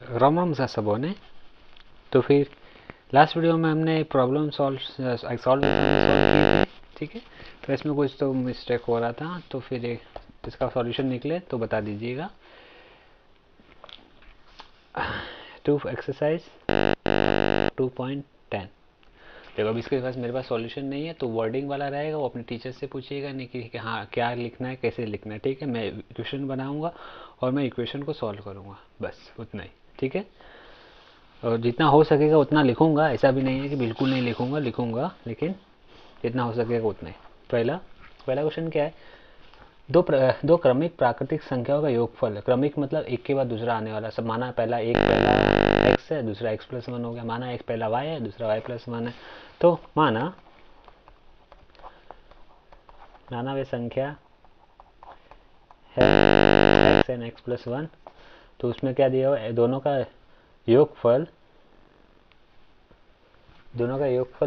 राम राम सा सबों ने। तो फिर लास्ट वीडियो में हमने प्रॉब्लम सॉल्व की थी, ठीक है। तो इसमें कुछ तो मिस्टेक हो रहा था, तो फिर इसका सॉल्यूशन निकले तो बता दीजिएगा। To exercise 2.10। देखो अब इसके पास मेरे पास सॉल्यूशन नहीं है, तो वर्डिंग वाला रहेगा, वो अपने टीचर से पूछिएगा नहीं कि हाँ क्या लिखना है, कैसे लिखना है, ठीक है। मैं इक्वेशन बनाऊंगा और मैं इक्वेशन को सॉल्व करूंगा, बस उतना ही, ठीक है। और जितना हो सकेगा उतना लिखूंगा, ऐसा भी नहीं है कि बिल्कुल नहीं लिखूंगा, लेकिन जितना हो सकेगा उतना ही। पहला क्वेश्चन क्या है, दो क्रमिक प्राकृतिक संख्याओं का योगफल। क्रमिक मतलब एक के बाद दूसरा आने वाला। सब माना पहला x है, दूसरा x+1 हो गया। माना एक पहला y है, दूसरा y+1 है। तो माना वे संख्या है x एंड x+1, तो उसमें क्या दिया हुआ है, दोनों का योगफल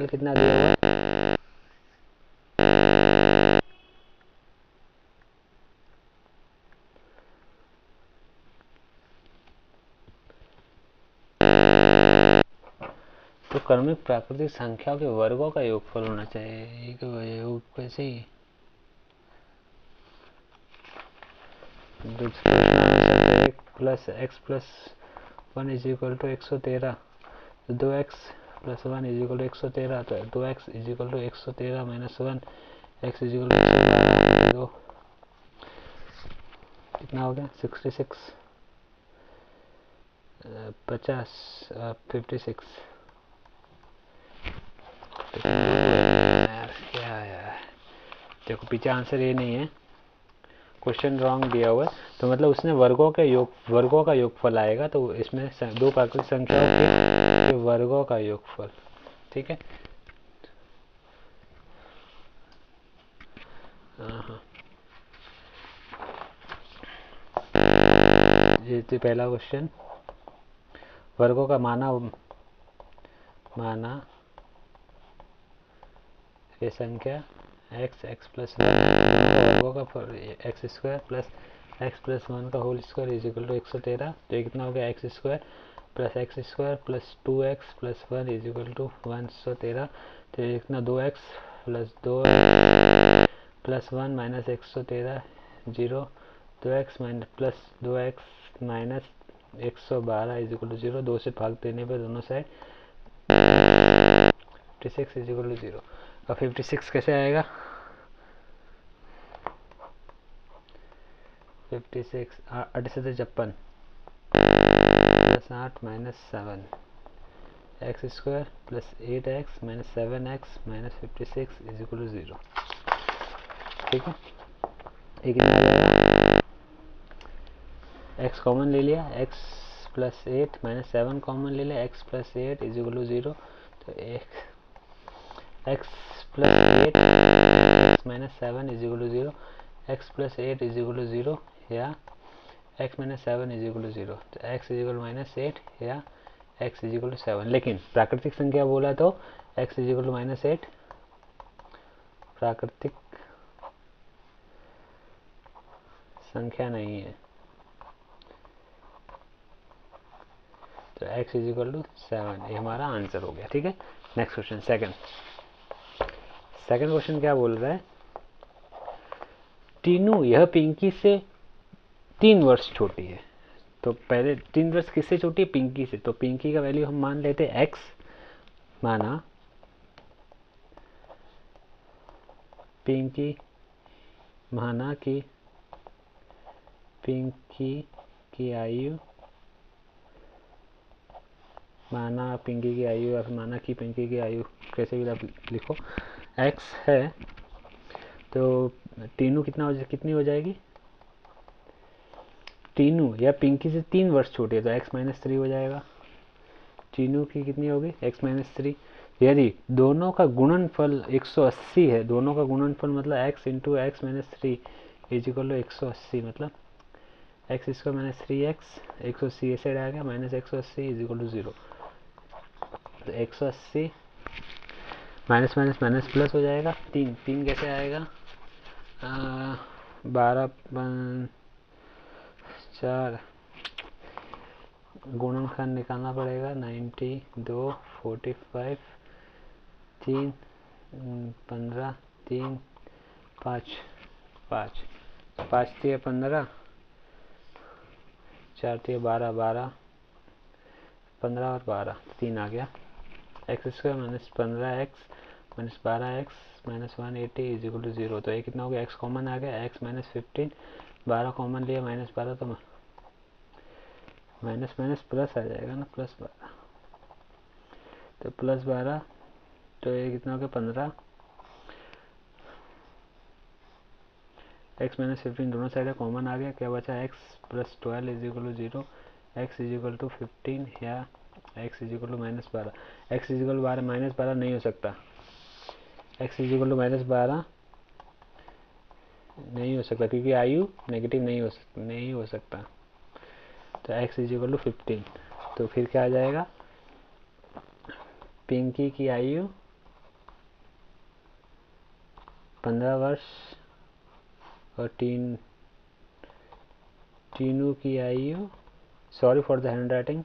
कितना दिया हुआ है, तो क्रमिक प्राकृतिक संख्याओं के वर्गों का योगफल होना चाहिए। योग कैसे ही plus x+1 is equal to 113, 2x+1 is equal to 113, तो 2x is equal to 113 minus 1, x is equal to कितना हो गया 66, 50, 56। यार देखो पीछे आंसर ये नहीं है, क्वेश्चन रॉन्ग दिया हुआ है, तो मतलब उसने वर्गों का योगफल आएगा, तो इसमें दो प्राकृतिक संख्याओं के वर्गों का योगफल, ठीक है। ये पहला क्वेश्चन, वर्गों का माना ये संख्या x+1 वर्गों का x² प्लस x+1 का whole square is equal to 113। तो ये कितना हो गया x² plus 2x+1 is equal to 113। तो ये कितना 2x plus 1 minus 113 0, 2x plus 2x minus 112 is equal to 0। 2 से भाग देने पर दोनों साइड 56 इज इक्वल टू 0। अब 56 कैसे आएगा, 56 58 plus 8 minus 7 x² plus 8x minus 7x minus 56 is equal to 0, ठीक है। ये कितना आ जाएगा, x कॉमन ले लिया, x+8 माइनस 7 कॉमन ले लिया, x+8 इज इक्वल टू 0। तो x+8 x minus 7 is equal to 0, x+8 is equal to 0 या x minus 7 is equal to 0। तो x इज इक्वल माइनस 8 या x इज इक्वल टू 7। लेकिन प्राकृतिक संख्या बोला तो x is equal to minus 8 प्राकृतिक संख्या नहीं है, तो x इज इक्वल टू 7। ये हमारा आंसर हो गया, ठीक है। नेक्स्ट क्वेश्चन, सेकंड क्वेश्चन क्या बोल रहा है, टीनू यह पिंकी से 3 वर्ष छोटी है। तो पहले 3 वर्ष किससे छोटी है, पिंकी से। तो पिंकी का वैल्यू हम मान लेते हैं x, माना पिंकी की आयु, माना पिंकी की आयु या माना कि पिंकी की आयु, कैसे भी आप लिखो, x है। तो टीनू कितनी हो जाएगी, टीनू या पिंकी से 3 वर्ष छोटी है, तो x-3 हो जाएगा। टीनू की कितनी होगी, x-3। यदि दोनों का गुणनफल 180 है, दोनों का गुणनफल मतलब x into x-3 is equal to 180, मतलब x² माइनस 3x 180 ऐसे आ गया, माइनस 180 इज इक्वल टू 0। तो 180 माइनस माइनस माइनस प्लस हो जाएगा, 3 कैसे आएगा, 12 4 गुणनखंड निकालना पड़ेगा। 90 2 45 3 15 3 5 5 5 3 15 4 3 12 12 15 और 12 3 आ गया। X square minus 15x minus 12x minus 180 is equal to 0। तो ये कितना हो गया, x कॉमन आ गया, x माइनस 15 12 कॉमन लिया माइनस 12 तो माइनस माइनस प्लस आ जाएगा ना, प्लस 12 तो प्लस 12 तो ये कितना हो गया 15 x माइनस 15 दोनों साइड कॉमन आ गया, क्या बचा x plus 12 is equal to 0, x is equal to 15 या x is equal to minus 12। x is equal to 12 minus 12 नहीं हो सकता, x is equal to minus 12 नहीं हो सकता क्योंकि आयु नेगेटिव नहीं हो सकता। तो x इज इक्वल टू 15। तो फिर क्या आ जाएगा, पिंकी की आयु 15 वर्ष और टीनू की आयु, sorry for the hand writing,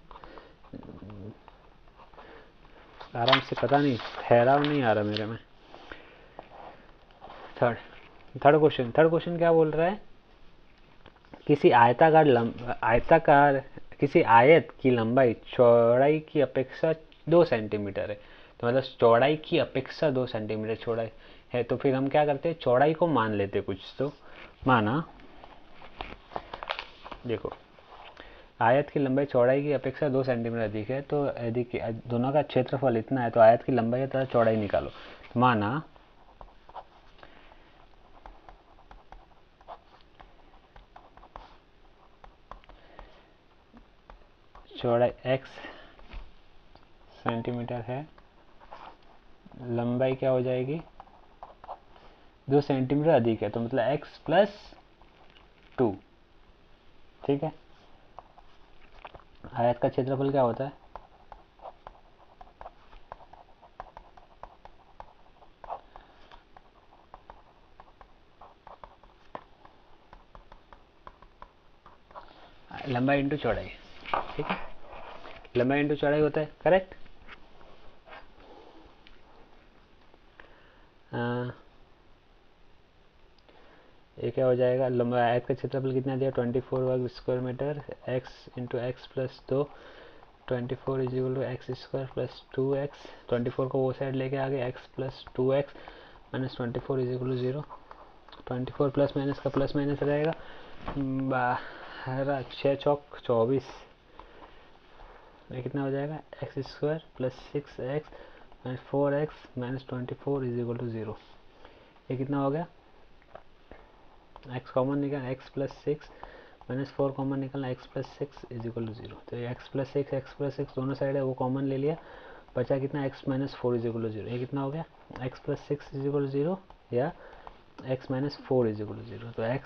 आराम से, पता नहीं ठहराव नहीं आ रहा मेरे में। थर्ड क्वेश्चन क्या बोल रहा है, किसी किसी आयत की लंबाई चौड़ाई की अपेक्षा 2 सेंटीमीटर है। तो मतलब चौड़ाई की अपेक्षा 2 सेंटीमीटर चौड़ाई है, तो फिर हम क्या करते हैं, चौड़ाई को मान लेते कुछ। तो माना, देखो आयत की लंबाई चौड़ाई की अपेक्षा 2 सेंटीमीटर अधिक है, तो यदि दोनों का क्षेत्रफल इतना है तो आयत की लंबाई तथा चौड़ाई निकालो। माना चौड़ाई x सेंटीमीटर है, लंबाई क्या हो जाएगी 2 सेंटीमीटर अधिक है, तो मतलब x प्लस 2, ठीक है। आयत का क्षेत्रफल क्या होता है, लंबाई इंटू चौड़ाई, ठीक है, लंबाई इंटू चौड़ाई होता है, करेक्ट। ये क्या हो जाएगा, लंबाई आयत का क्षेत्रफल कितना दिया 24 वर्ग square metre, x into x plus 2, 24 is equal to x square plus 2x, 24 को वो साइड लेके आ गए, x plus 2x minus 24 is equal to 0। 24 plus minus का प्लस माइनस रहेगा, 6 चौक 24, ये कितना हो जाएगा x square plus 6x minus 4x minus 24 is equal to 0। ये कितना हो गया, x कॉमन निकालना, x प्लस 6 माइनस 4 कॉमन निकालना, x plus 6 is equal to 0। तो ये x प्लस 6 दोनों साइड है वो कॉमन ले लिया, बचा कितना x minus 4 is equal to 0। ये कितना हो गया x plus 6 is equal to 0 या x minus 4 is equal to 0। तो x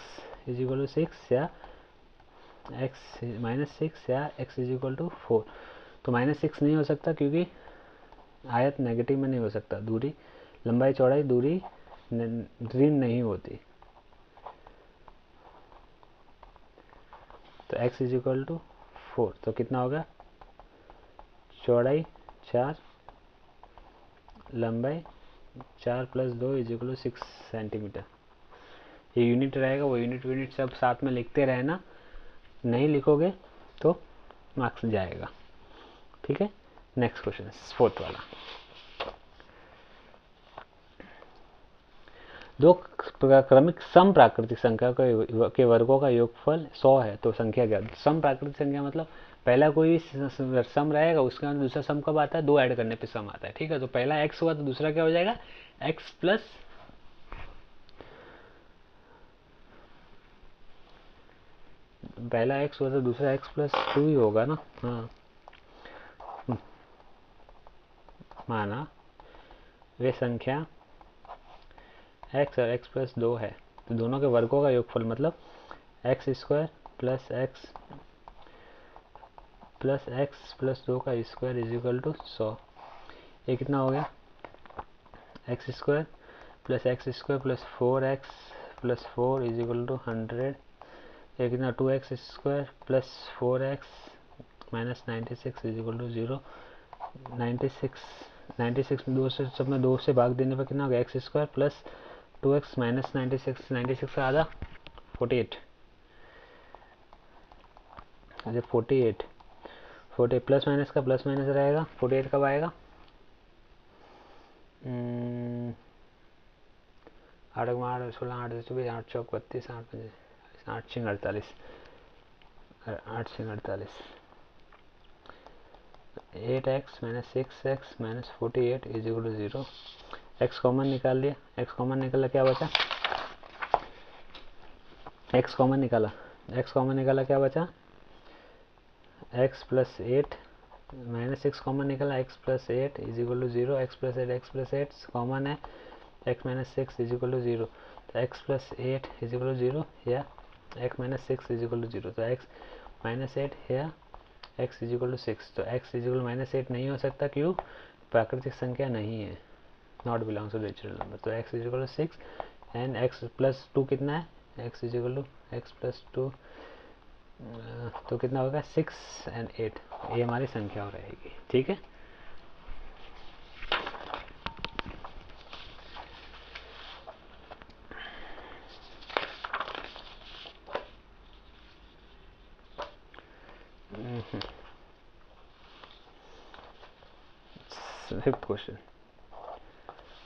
इज इक्वल टू 6 या x माइनस 6 या x इज इक्वल टू 4। तो माइनस 6 नहीं हो सकता क्योंकि आयत नेगेटिव में नहीं हो सकता, दूरी लंबाई चौड़ाई दूरी ऋण नहीं होती। तो x इज इक्वल टू 4, तो कितना होगा चौड़ाई 4 लंबाई 4 plus 2 is equal to 6 centimetre. ये यूनिट रहेगा, वो यूनिट सब साथ में लिखते रहना, नहीं लिखोगे तो मार्क्स जाएगा, ठीक है। नेक्स्ट क्वेश्चन, फोर्थ वाला, दो क्रमिक सम प्राकृतिक संख्या के वर्गों का योगफल 100 है, तो संख्या क्या। सम प्राकृतिक संख्या मतलब पहला कोई सम रहेगा, उसके बाद दूसरा सम कब आता है, 2 ऐड करने पे सम आता है, ठीक है। तो पहला x हुआ तो दूसरा क्या हो जाएगा x प्लस, पहला x हुआ तो दूसरा x प्लस 2 ही होगा ना। हाँ, माना वे संख्या x और x प्लस 2 है, तो दोनों के वर्गों का योगफल मतलब x square plus x plus 2 का स्क्वायर इज इक्वल टू 100। ये कितना हो गया x square plus 4x plus 4 is equal to 100। ये कितना 2x square plus 4x minus 96 is equal to 0। 96 में दो से सब में 2 से भाग देने पर कितना होगा, x square plus 2x minus 96 का आधा 48, अच्छा 48 प्लस माइनस का प्लस माइनस रहेगा। 48 कब आएगा, 8 8 16 8 24 8 चौक 32 8 8 6 48 8 6 48 8x minus 6x minus 48 is equal to 0। x common निकाल लिया, x कॉमन निकाला क्या बचा, x कॉमन निकाला क्या बचा, x प्लस 8 माइनस 6 कॉमन निकाला, x plus 8 is equal to 0। x plus 8 common है, x minus 6 is equal to 0। तो x plus 8 is equal to 0 या x minus 6 is equal to 0। तो x माइनस 8 या x is equal to 6। तो x is equal minus 8 नहीं हो सकता, क्यों, प्राकृतिक संख्या नहीं है, not belongs to natural number. तो x is equal to 6 and x plus 2 कितना है, x is equal to x plus 2 तो कितना होगा 6 एंड 8, ये हमारी संख्या हो रहेगी, ठीक है।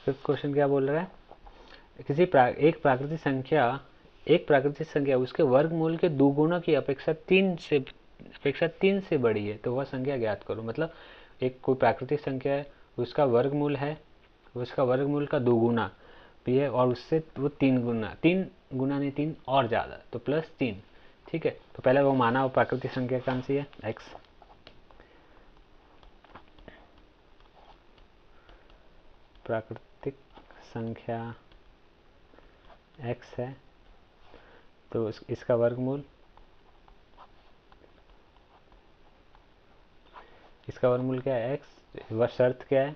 फिफ्थ क्वेश्चन क्या बोल रहा है, एक प्राकृतिक संख्या उसके वर्गमूल के दुगुना की अपेक्षा 3 से बड़ी है तो वह संख्या ज्ञात करो। मतलब एक कोई प्राकृतिक संख्या है, उसका वर्गमूल का दुगुना भी है और उससे वो 3 गुना नहीं 3 और ज़्यादा, तो प्लस 3, ठीक है। तो पहले वो माना वो प्राकृतिक संख्या कौन सी है, x, प्राकृतिक संख्या x है, तो इसका वर्गमूल क्या है, x, वह शर्त क्या है,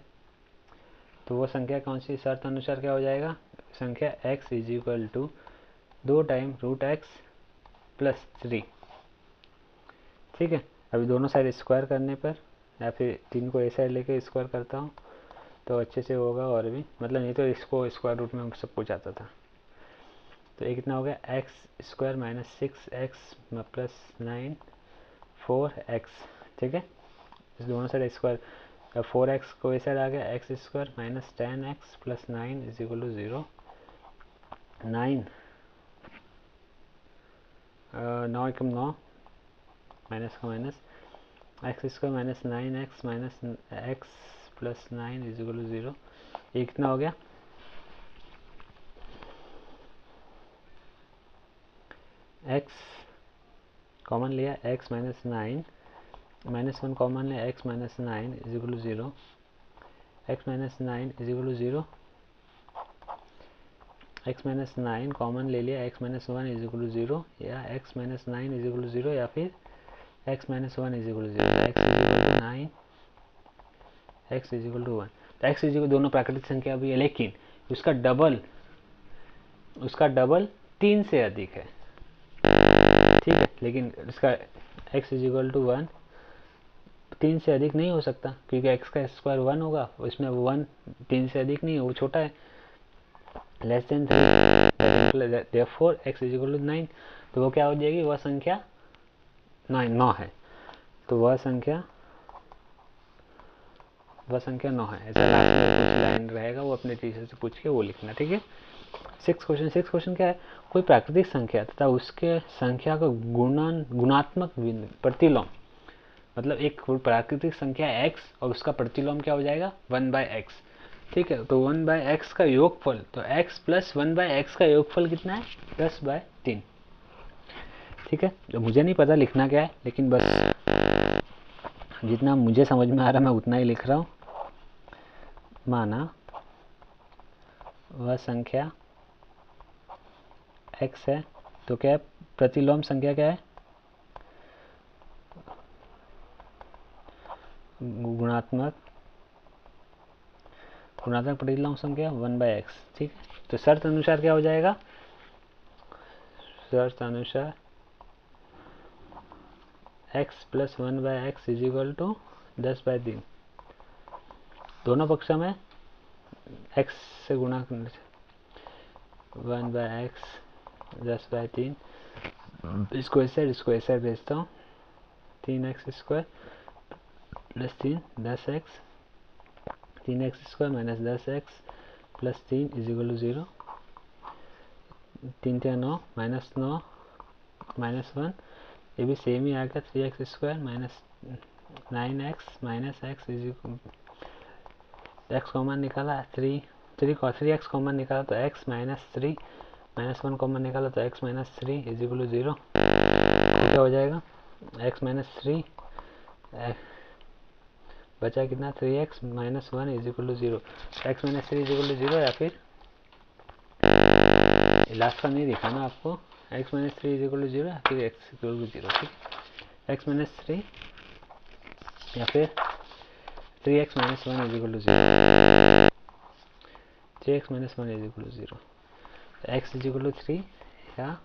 तो वो संख्या कौन सी, शर्त अनुसार क्या हो जाएगा, संख्या x is equal to 2 time root x plus 3, ठीक है। अभी दोनों साइड स्क्वायर करने पर, या फिर 3 को ए साइड लेके स्क्वायर करता हूँ तो अच्छे से होगा, और भी मतलब नहीं तो इसको स्क्वायर रूट में सब कुछ आता था। तो ये कितना हो गया, x square minus 6x plus 9 4x, ठीक है। इस दोनों साइड स्क्वायर, 4x को इस साइड आ गया, x square minus 10x plus 9 is equal to 0। 9 9 एकम 9 माइनस का minus, x square minus 9x minus x plus 9 is equal to 0। ये कितना हो गया, x कॉमन लिया, x माइनस 9 माइनस 1 कॉमन लिया, x minus 9 is equal to 0। x minus 9 is equal to 0, x minus 9 common ले लिया, x minus 1 is equal to 0, या x minus 9 is equal to 0, या फिर x minus 1 is equal to 0। x is equal to 9, x is equal to 1। तो x is equal दोनों प्राकृतिक संख्या भी है, लेकिन उसका डबल 3 से अधिक है, ठीक है। लेकिन इसका x इज इक्वल टू 1 3 से अधिक नहीं हो सकता, क्योंकि x का स्क्वायर 1 होगा, उसमें 1 3 से अधिक नहीं है, वो छोटा है, less than 3, therefore x is equal to 9। तो वो क्या हो जाएगी, वह संख्या 9 है, तो वह संख्या 9 है। ऐसा लास्ट में कुछ लाइन रहेगा, वो अपने टीचर से पूछ के वो लिखना, ठीक है। सिक्स क्वेश्चन क्या है, कोई प्राकृतिक संख्या तथा उसके संख्या का गुणात्मक प्रतिलोम, मतलब एक प्राकृतिक संख्या x और उसका प्रतिलोम क्या हो जाएगा 1/x, ठीक है। तो 1/x का योगफल, तो x प्लस 1/x का योगफल कितना है 10/3, ठीक है। तो मुझे नहीं पता लिखना क्या है, लेकिन बस जितना मुझे समझ में आ रहा मैं उतना ही लिख रहा हूँ। माना वह संख्या x है, तो क्या है, प्रतिलोम संख्या क्या है, गुणात्मक प्रतिलोम संख्या 1/x, ठीक है। तो शर्त अनुसार क्या हो जाएगा, शर्त अनुसार x plus 1/x is equal to 10/3। दोनों पक्षों में x से गुणा करने से 1/x 10/3। इसको इस साइड भेजता हूँ, 3x² plus 3 10x, 3x² minus 10x plus 3 is equal to 0। 3 3 9 -9 -1, ये भी सेम ही आ गया। 3x² minus 9x minus x is equal, x common निकाला, 3x कॉमन निकाला तो x माइनस 3 -1 कॉमन निकाला तो x minus 3 is equal to 0। तो क्या हो जाएगा, x माइनस 3 बचा कितना, 3x minus 1 is equal to 0। x minus 3 is equal to 0 या फिर लास्ट का नहीं दिखाना आपको, x minus 3 is equal to 0 या फिर x इक्वल टू 0। ठीक है, x माइनस 3 या फिर 3x minus 1 is equal to 0, 3x minus 1 is equal to 0। x is equal to 3 या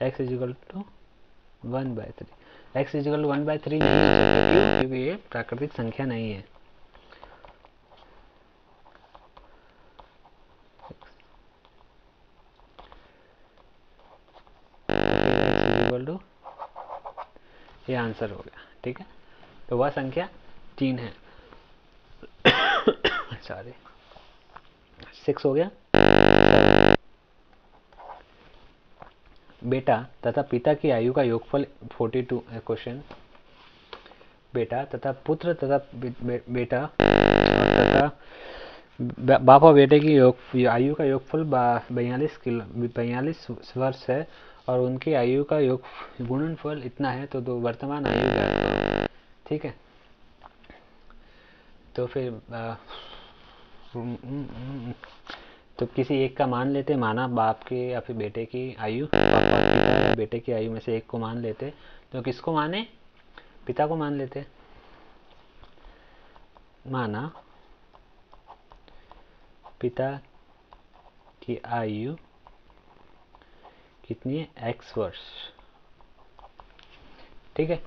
x is equal to 1/3। x is equal to 1/3 नहीं हो सकता, क्यों? क्योंकि ये प्राकृतिक संख्या नहीं है। ये आंसर हो गया। ठीक है, तो वह संख्या 3 है। सॉरी, 6 हो गया। बेटा तथा पिता की आयु का योगफल 42। क्वेश्चन, बेटा तथा पुत्र तथा बेटा तथा बाप और बेटे की आयु का योगफल 42 वर्ष है और उनकी आयु का योग गुणनफल इतना है, तो दो वर्तमान आयु ज्ञात करो। ठीक है, तो फिर तो किसी एक का मान लेते, माना बाप के या फिर बेटे की आयु, पापा पिता या बेटे की आयु में से एक को मान लेते, तो किसको माने, पिता को मान लेते। माना पिता की आयु कितनी है, x वर्ष। ठीक है,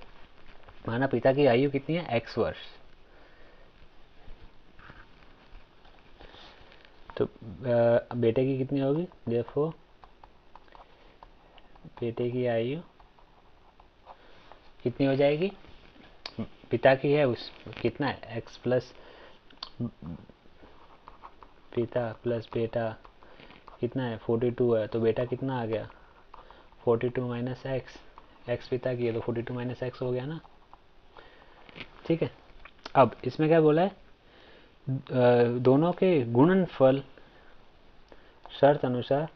माना पिता की आयु कितनी है, x वर्ष। तो बेटे की कितनी होगी, देखो बेटे की आयु कितनी हो जाएगी, पिता की है उस कितना है, x प्लस पिता प्लस बेटा कितना है, 42 है, तो बेटा कितना आ गया, 42 माइनस x पिता की है तो 42 माइनस x हो गया ना। ठीक है, अब इसमें क्या बोला है, दोनों के गुणनफल शर्त अनुसार,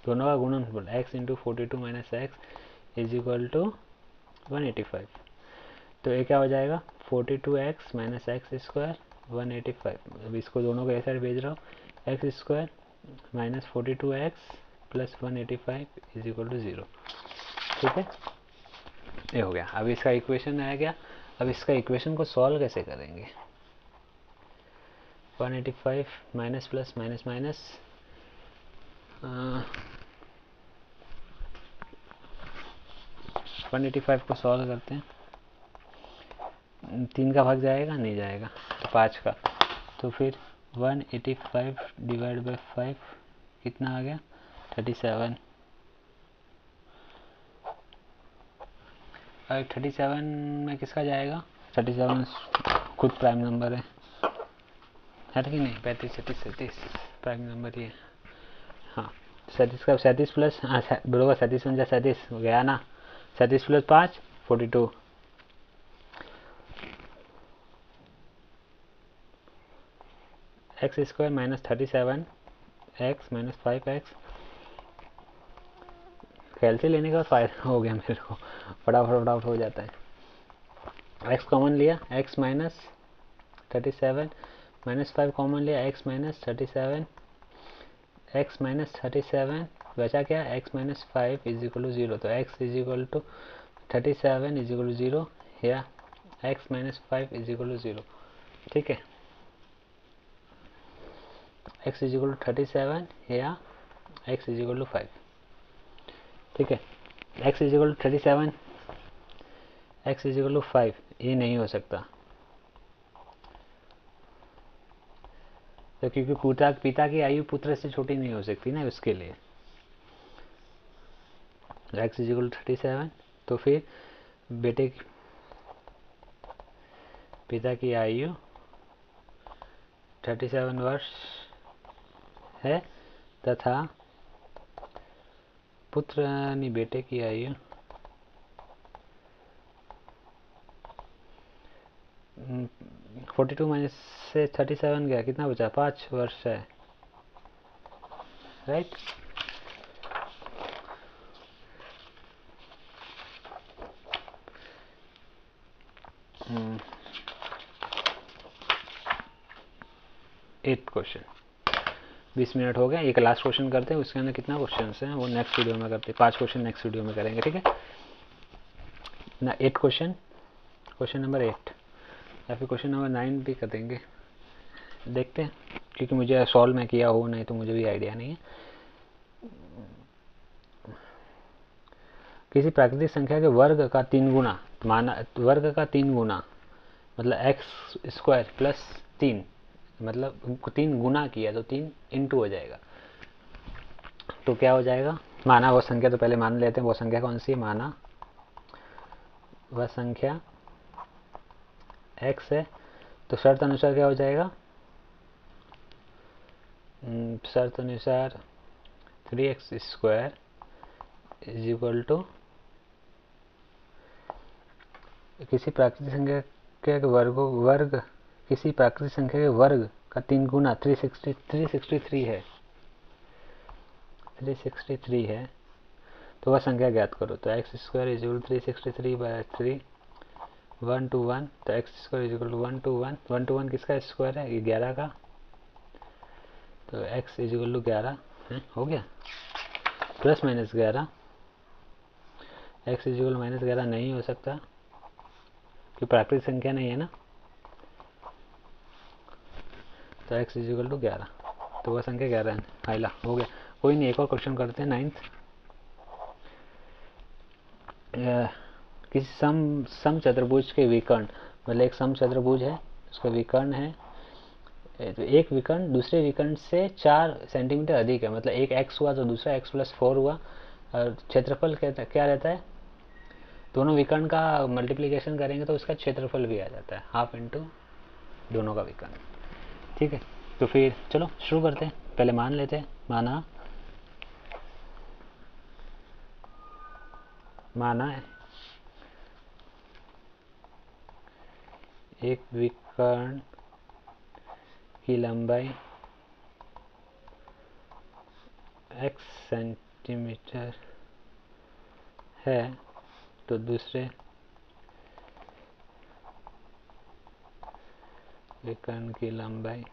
दोनों का गुणनफल x into 42 minus x is equal to 185। तो ये क्या हो जाएगा, 42x माइनस एक्स स्क्वायर 185। अब इसको दोनों को ऐसा भेज रहा हूँ, x square minus 42x plus 185 is equal to 0। ठीक है, ये हो गया। अब इसका इक्वेशन आ गया। अब इसका इक्वेशन को सॉल्व कैसे करेंगे, 185 माइनस प्लस माइनस माइनस 185 को सॉल्व करते हैं, 3 का भाग जाएगा, नहीं जाएगा, तो 5 का, तो फिर 185 डिवाइड बाई 5 कितना आ गया, 37। और 37 में किसका जाएगा, 37 खुद प्राइम नंबर है कि नहीं, 35 37 37 प्राइम नंबर ही है। हाँ, 37 का 37 प्लस, हाँ बरोबर, 37 बन जाए, 37 गया ना, 37 plus 5 42, x square minus 37 x minus 5x। कैलसी लेने का फायदा हो गया मेरे को, फटाफट हो जाता है। x कॉमन लिया, x माइनस 37 माइनस 5 कॉमन लिया, x माइनस 37 x माइनस 37 बचा क्या, x minus 5 is equal to 0। तो x is equal to 37 is equal to 0 या x minus 5 is equal to 0। ठीक है, x इज इक्वल टू 37 या x is equal to 5। ठीक है, x is equal to 37, x is equal to 5, ये नहीं हो सकता। तो क्योंकि पिता की आयु पुत्र से छोटी नहीं हो सकती ना, उसके लिए x इज इक्वल टू 37। तो फिर बेटे की पिता की आयु 37 वर्ष है तथा पुत्र यानी बेटे की आयु 42 माइनस से 37 गया, कितना बचा? 5 वर्ष है, राइट। एट क्वेश्चन, 20 मिनट हो गए। एक लास्ट क्वेश्चन करते हैं, उसके अंदर कितना क्वेश्चन हैं वो नेक्स्ट वीडियो में करते हैं। 5 क्वेश्चन नेक्स्ट वीडियो में करेंगे, ठीक है ना। 8 क्वेश्चन, क्वेश्चन नंबर 8 या फिर क्वेश्चन नंबर 9 भी कर देंगे, देखते हैं, क्योंकि मुझे सॉल्व में किया हो नहीं तो मुझे भी आइडिया नहीं है। किसी प्राकृतिक संख्या के वर्ग का 3 गुना माना, वर्ग का 3 गुना मतलब एक्स स्क्वायर प्लस 3, मतलब 3 गुना किया तो 3 इंटू हो जाएगा। तो क्या हो जाएगा? माना वो संख्या, तो पहले मान लेते हैं वो संख्या कौन सी है। माना वह संख्या x है, तो शर्त अनुसार क्या हो जाएगा? शर्त अनुसार 3x square is equal to किसी प्राकृतिक संख्या के वर्ग किसी प्राकृतिक संख्या के वर्ग का 3 गुना 363 है, 363 है, तो वह संख्या ज्ञात करो। तो x square is equal 363 by 3 1 to 1, तो x square is equal to 1 to 1, 1 to 1 किसका स्क्वायर है? ये 11 का, तो एक्स इज इक्वल टू 11 है, हो गया। Plus minus 11, x is equal minus 11 नहीं हो सकता कि प्राकृतिक संख्या नहीं है ना, तो एक्स इज इक्वल टू 11, तो वह संख्या 11 है। हाइला हो गया। कोई नहीं, एक और क्वेश्चन करते हैं 9th। किसी सम चतुर्भुज के विकर्ण, मतलब एक सम चतुर्भुज है, उसका विकर्ण है, तो एक विकर्ण दूसरे विकर्ण से 4 सेंटीमीटर अधिक है, मतलब एक x हुआ तो दूसरा x प्लस 4 हुआ, और क्षेत्रफल क्या रहता है? दोनों विकर्ण का मल्टीप्लिकेशन करेंगे तो उसका क्षेत्रफल भी आ जाता है, हाफ इंटू दोनों का विकर्ण, ठीक है। तो फिर चलो शुरू करते हैं, पहले मान लेते हैं। माना है एक विकर्ण की लंबाई x सेंटीमीटर है, तो दूसरे विकर्ण की लंबाई,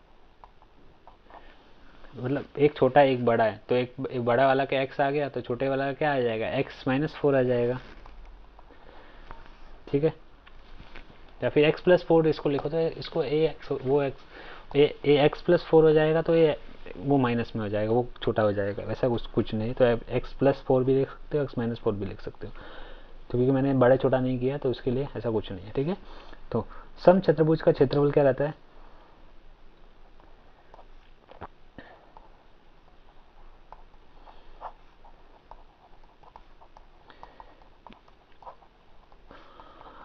मतलब एक छोटा एक बड़ा है, तो एक बड़ा वाला का x आ गया, तो छोटे वाला का क्या आ जाएगा? x माइनस 4 आ जाएगा, ठीक है। या फिर x प्लस 4 इसको लिखो, तो इसको ए एक्स प्लस 4 हो जाएगा, तो ये वो माइनस में हो जाएगा, वो छोटा हो जाएगा, वैसा कुछ नहीं। तो x प्लस 4 भी लिख सकते हो, x माइनस 4 भी लिख सकते हो, तो क्योंकि मैंने बड़े छोटा नहीं किया तो उसके लिए ऐसा कुछ नहीं है, ठीक है। तो सम चतुर्भुज का क्षेत्रफल क्या रहता है?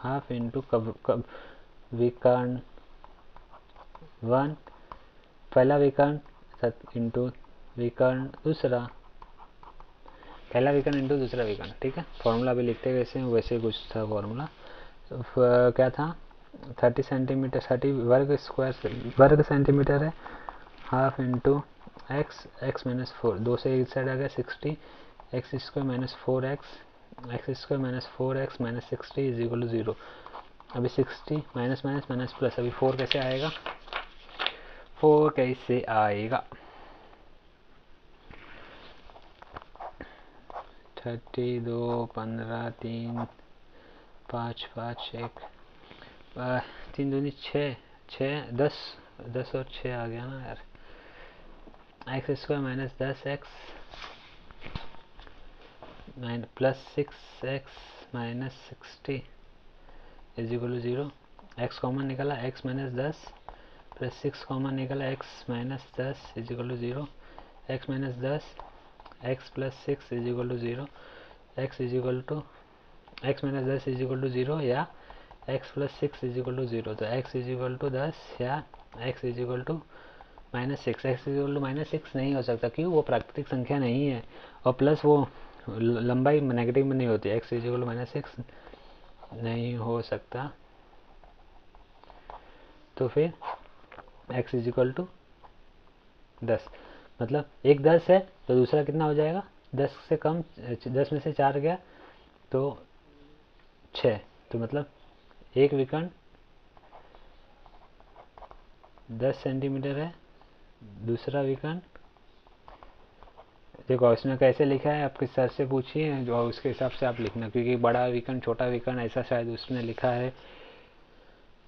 हाफ इंटू विकर्ण 1 पहला विकर्ण इंटू विकर्ण दूसरा, पहला विकर्ण इंटू दूसरा विकर्ण, ठीक है। फॉर्मूला भी लिखते वैसे वैसे कुछ था फॉर्मूला, क्या था? 30 सेंटीमीटर, 30 वर्ग सेंटीमीटर है, हाफ इंटू एक्स माइनस 4, 2 से एक साइड आ गया 60, x square minus 4x minus 60 is equal to 0। अभी 60 माइनस माइनस माइनस प्लस, अभी 4 कैसे आएगा? 4 कैसे आएगा? 32 15 3 5 5 1 3 दूनी 6 6 10 और 6 आ गया ना यार। X square minus 10x plus 6x minus 60 is equal to 0। x common निकला, x माइनस 10 प्लस 6 कॉमन निकला, x minus 10 is equal to 0। x minus 10 x plus 6 is equal to 0। x is equal to x minus 10 is equal to 0 या x plus 6 is equal to 0। तो x is equal to 10 या x is equal to minus 6। x is equal to minus 6 नहीं हो सकता, क्यों? वो प्राकृतिक संख्या नहीं है, और प्लस वो लंबाई नेगेटिव में नहीं होती। x is equal to minus 6 नहीं हो सकता। तो फिर x इज इक्वल टू 10, मतलब एक 10 है तो दूसरा कितना हो जाएगा? 10 से कम, 10 में से 4 गया तो 6। तो मतलब एक विकर्ण 10 सेंटीमीटर है, दूसरा विकर्ण, देखो इसमें कैसे लिखा है आपके सर से पूछिए, जो उसके हिसाब से आप लिखना, क्योंकि बड़ा विकर्ण छोटा विकर्ण ऐसा शायद उसमें लिखा है।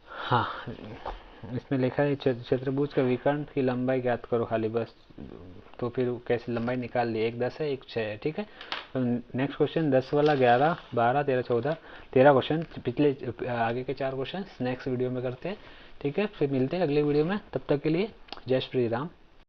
हाँ, इसमें लिखा है चतुर्भुज का विकर्ण की लंबाई ज्ञात करो खाली, बस। तो फिर कैसे लंबाई निकाल ली, एक 10 है एक 6 है, ठीक है। तो नेक्स्ट क्वेश्चन 10 वाला 11 12 13 14 13 क्वेश्चन, पिछले आगे के 4 क्वेश्चन नेक्स्ट वीडियो में करते हैं, ठीक है। फिर मिलते हैं अगले वीडियो में, तब तक के लिए जय श्री राम।